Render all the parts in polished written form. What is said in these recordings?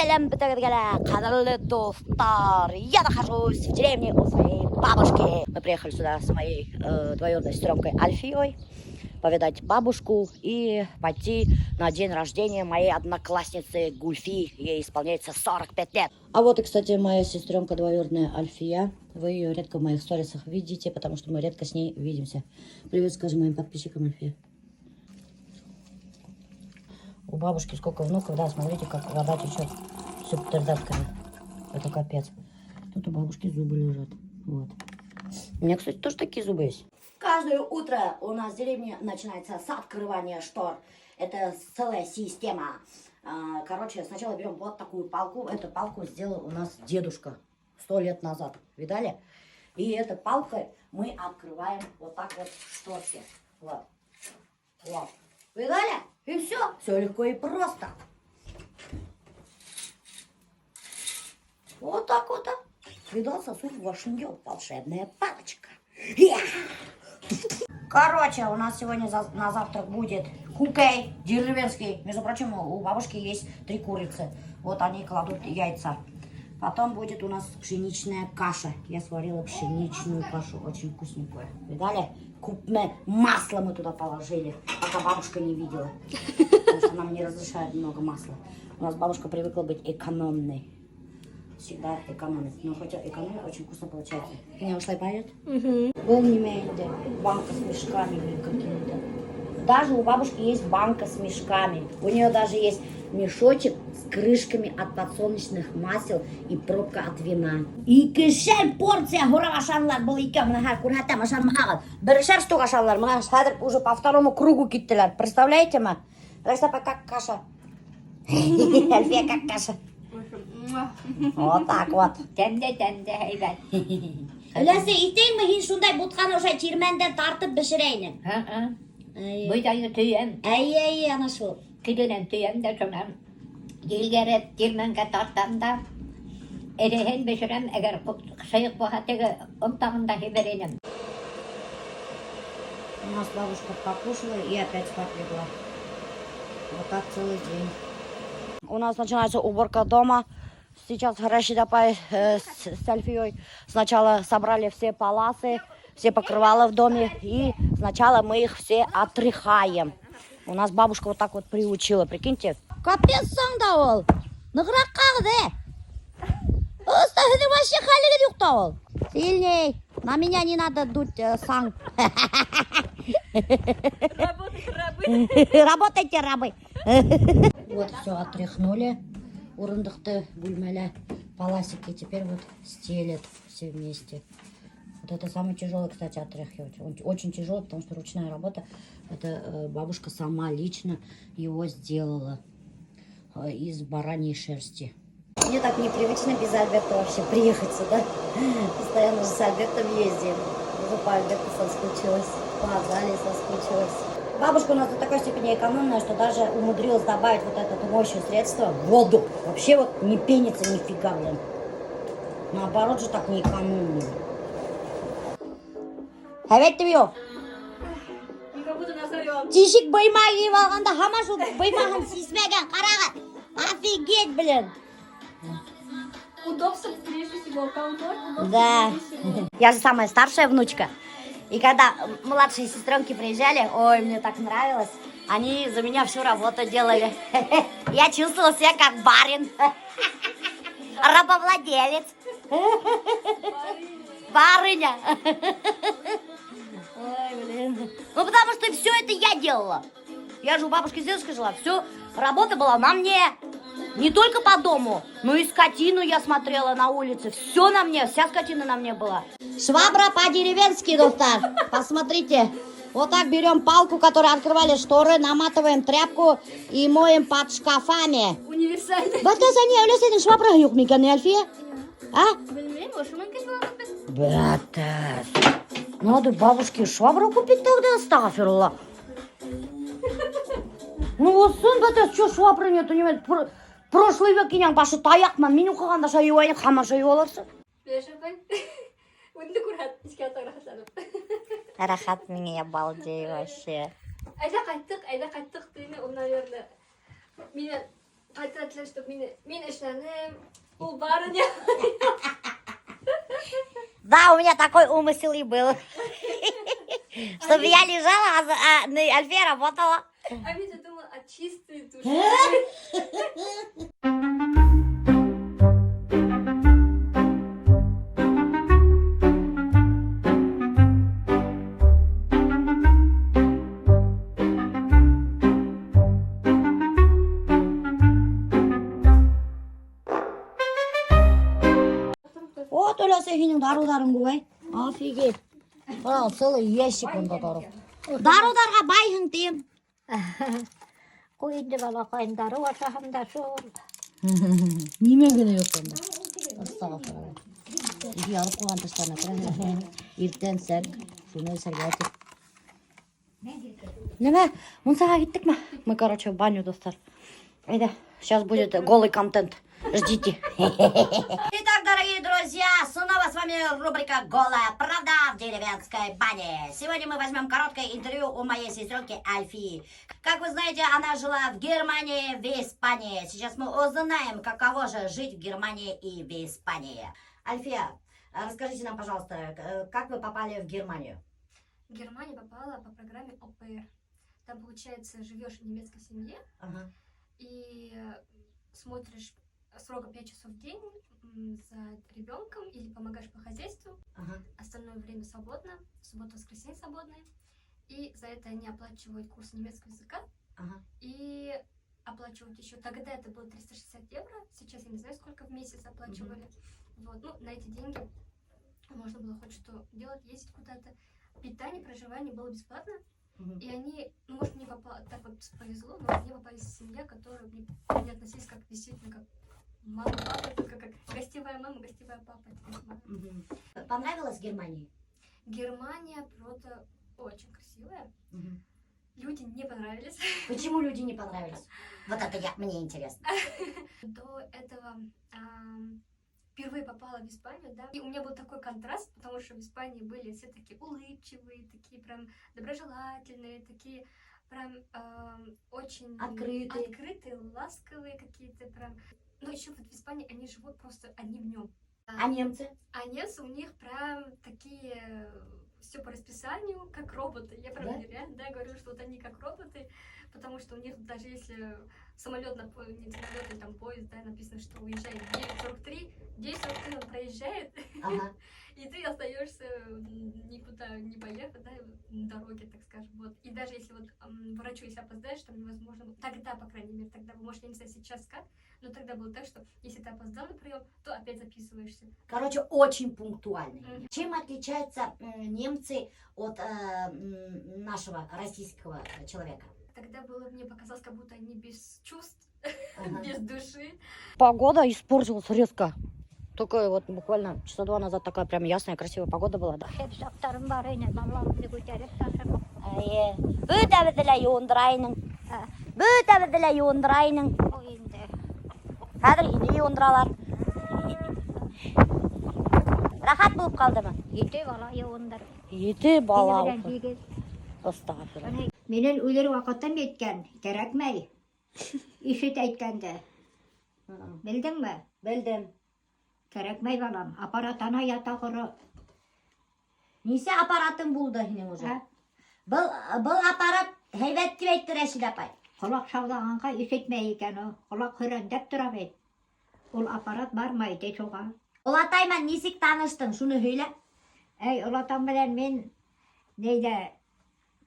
Всем кадрлы достар. Я нахожусь в деревне у своей бабушки. Мы приехали сюда с моей двоюродной сестренкой Альфией повидать бабушку и пойти на день рождения моей одноклассницы Гульфи. Ей исполняется 45 лет. А вот и, кстати, моя сестренка двоюродная Альфия. Вы ее редко в моих сторисах видите, потому что мы редко с ней видимся. Привет, скажи моим подписчикам, Альфия. У бабушки сколько внуков, да, смотрите, как вода течет субтердатками. Это капец. Тут у бабушки зубы лежат. Вот. У меня, кстати, тоже такие зубы есть. Каждое утро у нас в деревне начинается с открывания штор. Это целая система. Короче, сначала берем вот такую палку. Эту палку сделал у нас дедушка 100 лет назад. Видали? И этой палкой мы открываем вот так вот шторки. Вот. Вот. Видали? И все. Все легко и просто. Вот так вот. Видал, сосуд вошнел волшебная палочка. Короче, у нас сегодня на завтрак будет кукей деревенский. Между прочим, у бабушки есть 3 курицы. Вот они кладут яйца. Потом будет у нас пшеничная каша. Я сварила пшеничную кашу, очень вкусненькую. Видали? Крупное масло мы туда положили, пока бабушка не видела. Потому что нам не разрешают много масла. У нас бабушка привыкла быть экономной. Всегда экономит. Но хотя экономия очень вкусно получается. Меня ушла и поет? Был не меньше. Банка с мешками или какими-то. Даже у бабушки есть банка с мешками. У нее даже есть мешочек с крышками от подсолнечных масел и пробка от вина. И кишер порция гуравашанлар был икем на курхата машан махал. Берешер штугашанлар, мы уже по второму кругу киттелер. Представляете, ма? Растапа как каша. Альфия как каша. Вот так вот. Тәмде һәйбәт. Өләсе итеңме һин шундай бутҡаны ошай тирмәндән тартып бешерәйнең? Бойҙайҙы төйәм. Әй, ана шул. Киденән төйәм дә шунан елгәрәп тирмәнгә тартам да эреһен бешерәм. Әгәр шыйыҡ булһа теге онтағында һиберәйем. У нас бабушка покушала и опять спать легла. Вот так целый день. У нас начинается уборка дома. Сейчас Рашидапай с Альфией сначала собрали все паласы, все покрывала в доме. И сначала мы их все отряхаем. У нас бабушка вот так вот приучила, прикиньте. Капец сандавал. Награкады. Остахны вообще халили юктавал. Сильней. На меня не надо дуть сан. Работайте, рабы. Вот все отряхнули. Урындықты бульмеля паласики теперь вот стелят все вместе. Вот это самый тяжелый, кстати, отряхивать. Он очень тяжелый, потому что ручная работа. Это бабушка сама лично его сделала из бараньей шерсти. Мне так непривычно без Альберта вообще приехать сюда. Постоянно же с Альбертом ездим. Уже по Альберту соскучилась, по Азалии соскучилась. Бабушка у нас до такой степени экономная, что даже умудрилась добавить вот это моющее средство в воду. Вообще вот не пенится нифига, блин. Наоборот же так не экономно. Әбәтті бейо. Тишік быйма киіп алғанда хамашу быймағын сисмәген қарағы. Офигеть, блин. Удобство прежде всего, комфорт. Да. Я же самая старшая внучка. И когда младшие сестренки приезжали, ой, мне так нравилось. Они за меня всю работу делали. Я чувствовала себя как барин. Рабовладелец. Барыня. Ой, блин. Ну, потому что все это я делала. Я же у бабушки с дедушкой жила. Все, работа была на мне. Не только по дому, но и скотину я смотрела на улице. Все на мне, вся скотина на мне была. Швабра по-деревенски, доктор. Посмотрите. Вот так берем палку, которой открывали шторы, наматываем тряпку и моем под шкафами. Универсальный. Вот это не улетели швабра юкмика, не Альфия? А? Братас. Надо бабушке швабру купить тогда, стаферла. Ну вот сын, братас, что швабры нету, не знаю. Прошлый век кинен башы таяқман, мен оқығанда шайу айын қама шайу оларсы. Рахат мне, я балдею вообще. Айда қайттық дейме, ол, наверное, мені Айтатылар, что мен эшләнем, ул барыня. Да, у меня такой умысел и был. Чтобы я лежала, а Альфия работала. А Витя думал о чистой душе. Вот, Оля, сенің дарударың көбай. Офигеть. Брал, целый ящик онда дару. Дарударға байың тем. Куйынды балақайындары ашағанда сол. Неме гіне yok онда. Астағыфыралла. Үйге алып қойған тастарына кірі. Ертең сәл, шуны сәлбәтіп. Неме, мұнсаға кеттік ма? Мы, короче, в баню, достар. Айда, сейчас будет голый контент. Ждите. Итак, дорогие друзья, снова с вами рубрика «Голая правда в деревенской бане». Сегодня мы возьмем короткое интервью у моей сестренки Альфии. Как вы знаете, она жила в Германии, в Испании. Сейчас мы узнаем, каково же жить в Германии и в Испании. Альфия, расскажите нам, пожалуйста, как вы попали в Германию? В Германию попала по программе ОПР. Там, получается, живешь в немецкой семье Ага. и смотришь строго 5 часов в день за ребенком или помогаешь по хозяйству. Ага. Остальное время свободно, суббота-воскресенье свободное. И за это они оплачивают курс немецкого языка. Ага. И оплачивают еще, тогда это было 360 евро, сейчас я не знаю, сколько в месяц оплачивали. Вот, ну, на эти деньги можно было хоть что делать, ездить куда-то. Питание, проживание было бесплатно. И они, ну, может, мне так вот повезло, но мне попались семья, которая мне относились как действительно как мама, папа, только как гостевая мама, гостевая папа. Понравилась Германия? Германия просто очень красивая. Люди не понравились. Почему люди не понравились? Вот это мне интересно. До этого впервые попала в Испанию, да, и у меня был такой контраст, потому что в Испании были все такие улыбчивые, такие прям доброжелательные, такие прям очень открытые, ласковые какие-то прям. Но еще вот в Испании они живут просто одним днем. А немцы? А немцы у них прям такие все по расписанию, как роботы. Я прям реально, да, говорю, что вот они как роботы, потому что у них даже если самолет, не самолет, а там поезд, да, написано, что уезжает 9:43, 10:43 он проезжает, и ты остаешься никуда не поехать, да, на дороге, так скажем, вот. И даже если вот врачу, если опоздаешь, там невозможно, тогда, по крайней мере, тогда, может, я не знаю сейчас как, но тогда было так, что если ты опоздал на прием, то опять записываешься. Короче, очень пунктуальный. Чем отличаются немцы от нашего российского человека? Тогда было, мне показалось, как будто они без чувств, без души. Погода испортилась резко. Только вот буквально часа 2 назад такая прям ясная, красивая погода была, да. Хепсақтарым бар ені, балаларымды көтеріп ташып. Бөтәбізді юындырайның. Бөтәбізді юындырайның. Ой, енді. Қазір үйде юындыралар. Рахат болып қалды ма? 7 бала еуындар. 7 бала. Астағфиралла. Менен өлер вақытым еткен, керекмей. Ишет әйткәнде. Білдің бі? Білдім. Керекмей балам. Аппаратана ятағыры. Несе аппаратың болды сенің уже? Бұл аппарат heybet деп айтты Рәшид апай. Құлақ шаулағанға ишетмей екен о. Құлақ хүрендеп тұра бейт. Ол аппарат бармайды соға. Олатаймен несек таныштың, шуны сөйле. Әй, олатам білен мен нейді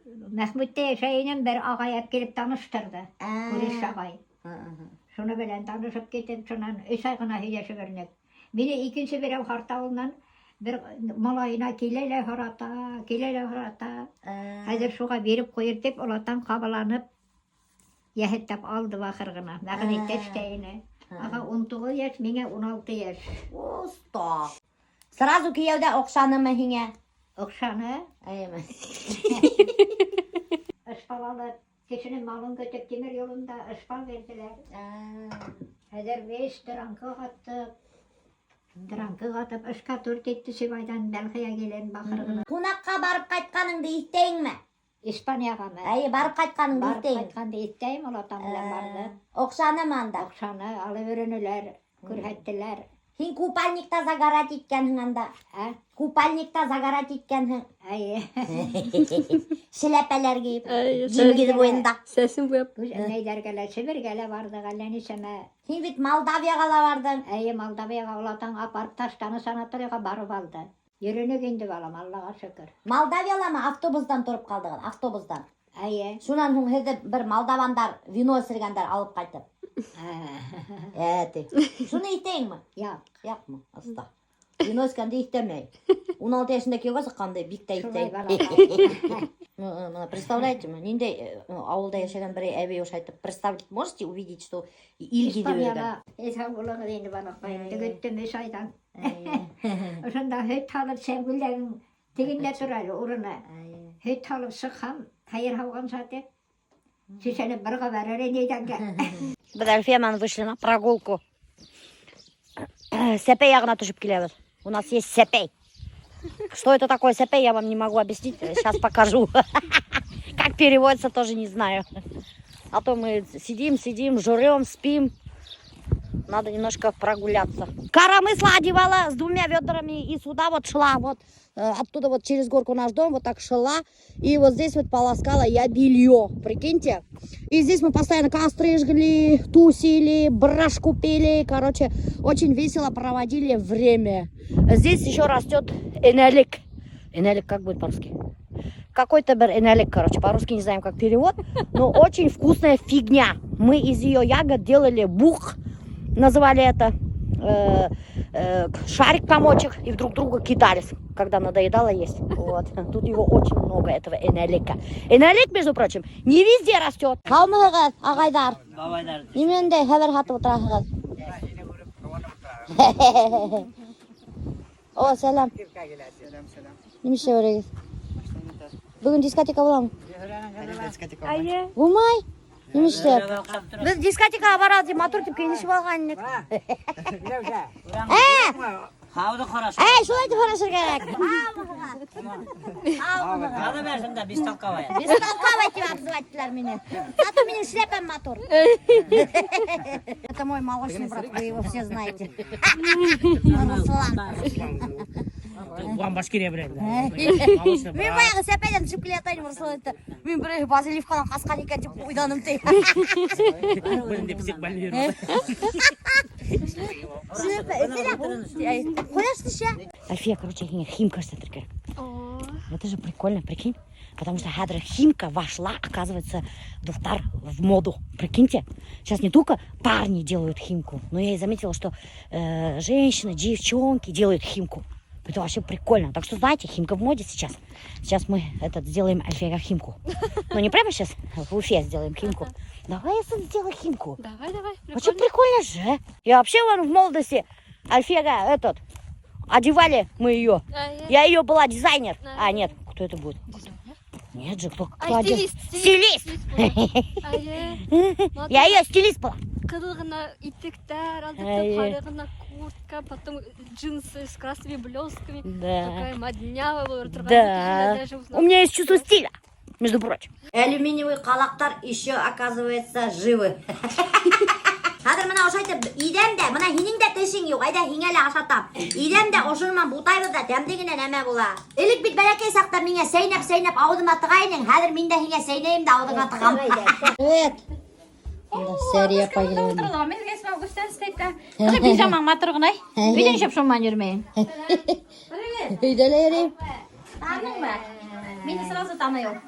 Мәхмүтте шайынан бір ағай әп келіп таныштырды. Көреш ағай. Шуны білен танышып кетіп, шунан 3 ай ғана сөйлесіп өрнек. Мені икінші бір қартауынан бір малайына келелі құрата. Қазір шуға беріп қойыр деп, олатан қабыланып, ехеттеп алды бақырғына. Мәғінетті іштейіні. Аға 19 яш, мене 16 яш. Оста. Сразу күйеуде оқшаны ма хиңе? Оқшаны? Әйме. Ышпалалы кешінің малын көтіп темір yolunda ышпал берділер. Қазір 5 дыранқы қаттып. Дыранқы қатып, 3-4 етті Сибайдан Бәлқия келен бақырғына. Қонаққа барып қайтқаныңды естейін ме? Испанияға ма? Әйе, барып қайтқаның Барып дейін. қайтқанды еттейм, ол атам білен барды. Оқшаны манда. Ақшаны алып өрінілер, көрхеттілер. Хин купальникта загорать иткенің анда. Купальникта загорать иткенің. Әйе. Шіләпәлер кейіп. Жингіз бойында. Сәсін бояп. Нейдергелі, Сібіргелі барды, әлләні сәмә. Хин бит Молдавияға ла бардың. Әйе, Молдавияға олатан апарып таштаны санаторияға барып алды. Еріні кенді балам, Аллаға шүкір. Молдавияла ма автобустан тұрып қалдығын, автобустан. Әйе. Шунан хуң хеді бір молдавандар, вино сіргендар алып қайтып. Әті. Шуны итейін ма? Яқ. Яқма, аста. Вино сіргенді итемей. 16 yaşında кеугасы қандай бикте Шулай итейін. Мына, представляете ма, нендей ауылда яшаған бір әбей ош айтып, представить можете увидеть, что илге де өрген? Испанияға есен құлығы дейінді банақ байымды көттім 3 айдан. Ошонда хөт алып сәңгілдерін тегінде тұрады ұрына. Хөт алып шыққам, тайыр хауған сәтеп. Шешені бірға бәрі нейденге. Біз Альфиямен вышли на прогулку. Сәпей ягына түшіп келеміз. У нас есть сәпей. Что это такое сәпей, я вам не могу объяснить. Сейчас покажу. Как переводится, тоже не знаю. А то мы сидим, жрем, спим. Надо немножко прогуляться. Коромысла одевала с 2 ведрами и сюда вот шла. Вот оттуда вот через горку наш дом вот так шла. И вот здесь вот полоскала я белье. Прикиньте. И здесь мы постоянно костры жгли, тусили, брашку пили. Короче, очень весело проводили время. Здесь еще растет энелик. Энелик как будет по-русски? Какой-то энелик, короче, по-русски не знаем, как перевод. Но очень вкусная фигня. Мы из ее ягод делали бух. Называли это шарик комочек и друг друга кидались, когда надоедало есть. Вот. Тут его очень много, этого энелика. Энелик, между прочим, не везде растет. Қалмығыз, ағайдар. Неменде хәбер хатып отырасыз? О, сәлем. Немесе өрегіз? Бүгін дискотека боламын. Болмай? Немесе? Біз дискотекаға барады деп мотор тепке нешіп алған ек. Хауды қарашы. Шулай деп қарашы керек. Қады бәрсін да, бесталқавай. Бестолковый деп обзывателер меня. Зато меня шляпаем мотор. Это мой молочный брат, вы его все знаете. Бұған башкирия біледі. Мен баяғы сәпәден түсіп келетайын Русланды. Мен бір базилевкадан қасқан екен деп ойданым тей. Бірінде пісек бәлі беріп. Қояшты ше? Альфия, короче, химка істетір керек. Это же прикольно, прикинь. Потому что хадра химка вошла, оказывается, в моду. Прикиньте, сейчас не только парни делают химку, но я и заметила, что женщины, девчонки делают химку. Это вообще прикольно. Так что, знаете, химка в моде сейчас. Сейчас мы сделаем Альфия химку. Ну, не прямо сейчас, в Уфе сделаем химку. Давай я сделаю химку. Давай. Очень прикольно же. Я вообще вон в молодости Альфия одевали мы ее. Я ее была дизайнер. А, нет, кто это будет? Нет же, кто одел? Стилист. Я ее стилист была. Кадылғына итектер, қарығына куртка, потом джинсы с красными блестками. Да. Такая моднявая была. Да. У меня есть чувство стиля, между прочим. Алюминиевый қалақтар еще, оказывается, живы. Қазір мына ошайтып, идем де, мына хинің де тішің yok, айда хиңелі ашатам. Идем де, ошырман бұтайбыз да, дәмдегіне нәме бола. Илік бит бәләкей сақта меңе сейнеп аудыма тығайның, қазір мен де хиңе сейнейім де аудыма тығам. Evet. Seriye paylaşım. Мен кесіп ауғыстан істейді. Қыжы пижамаң матырғынай. Үйден шеп шуман жүрмейін. Үйделерім. Таның ба? Мені сразу таныйым.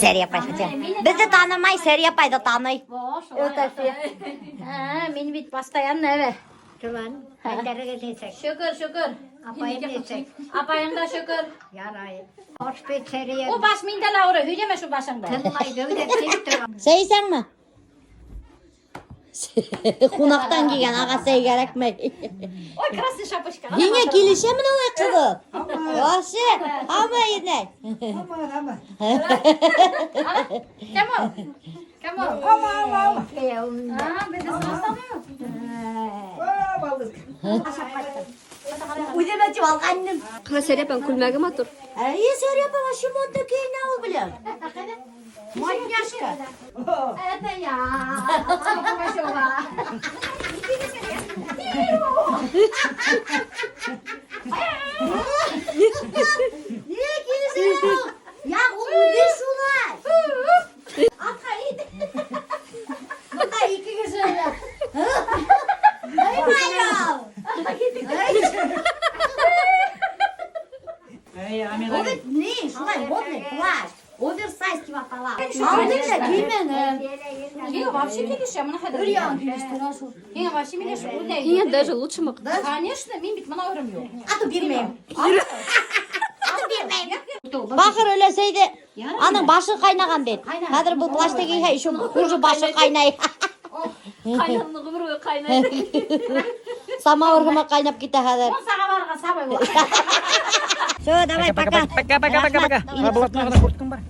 Seriye paylaşım. Bizi tanımay, seriye payda tanıy. Мен бит постоянно әве. Жылан, қайдарға кетесек. Шүкір. Апайым кетсек. Апайың да шүкір. Ярай. Хош бет серия. О бас менде лаура, үйдеме шу башыңды. Тынмай дөйдеп тек тұрам. Сейсен mi? Қунақтан келген аға сей керек ме? Ой, красный шапочка. Ене келіше мін олай қылы? Ошы, ама еней. Кому? Бізді сұрастамайым. Үйден өтіп алғанның. Қана сәлепен күлмәгі ма тұр? Серепова шимотны кейна ул белән. Матняшка. Это я. Пошла. Я ул шулай. Атхайт. Монда ике кеше. Ай, Эй, Амина. Ол бит не, шулай модный плащ. Оверсайз дип атала. Алдыңда кимене. Я вообще видишь, я мына Үрян хәдер. килештер ашу. Я вообще видишь, Нет, даже лучше мог. Конечно, мин бит мына өрем юк. Аты бирмейм. Аты бирмейм. Бахыр өлесейді, аның башы қайнаған бет. Қазір бұл плашты кисе, еще хуже башы қайнай. Кайнанны гомер буе кайнайды. Самауырғыма қайнап кете қазір. Он сага барга сабай бул. Все, давай, пока. Пока. Блатного курткам бар.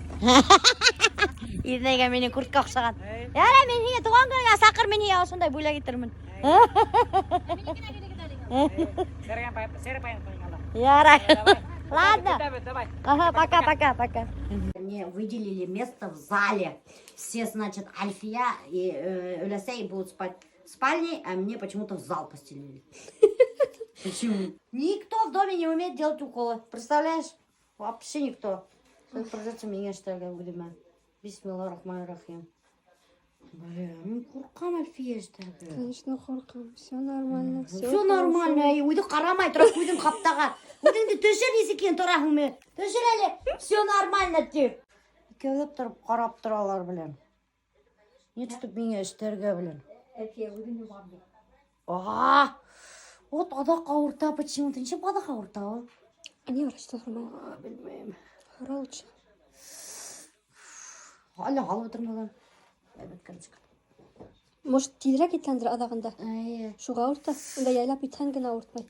Ирнеге менің куртка ұқсаған. Яра, мен сене туған күніңе сақыр мен я осындай бөле кетірмін. Яра. Ладно. Ага, пока. Мне выделили место в зале. Все, значит, Альфия и Өлесей будут спать в спальне, а мне почему-то в зал постелили. Почему? Никто в доме не умеет делать уколы. Представляешь? Вообще никто. Придется меня, что ли, будем. Бисмиллахиррахманиррахим. Блин, ну куркам Альфия, что ли? Конечно, хоркам. Все нормально. Все нормально. Үйді қарамай тұрып көйдің қаптаға. Көйдіңді төшер есекен тұрағың мен. Төшер әлі. Все нормально деп. Екеулеп тұрып қарап тұралар білен. Не түтіп менге іштерге білен. Вот адақ ауырта, почему-то. Неше бадақ ауырта ол? Они врачта нормально. Білмейм. Хара лучше. Әлі қалып отырмадан. Может, тилрәк итләндер адагында. Әйе. Шуға авырта. Унда яйлап итһәң генә авыртмай.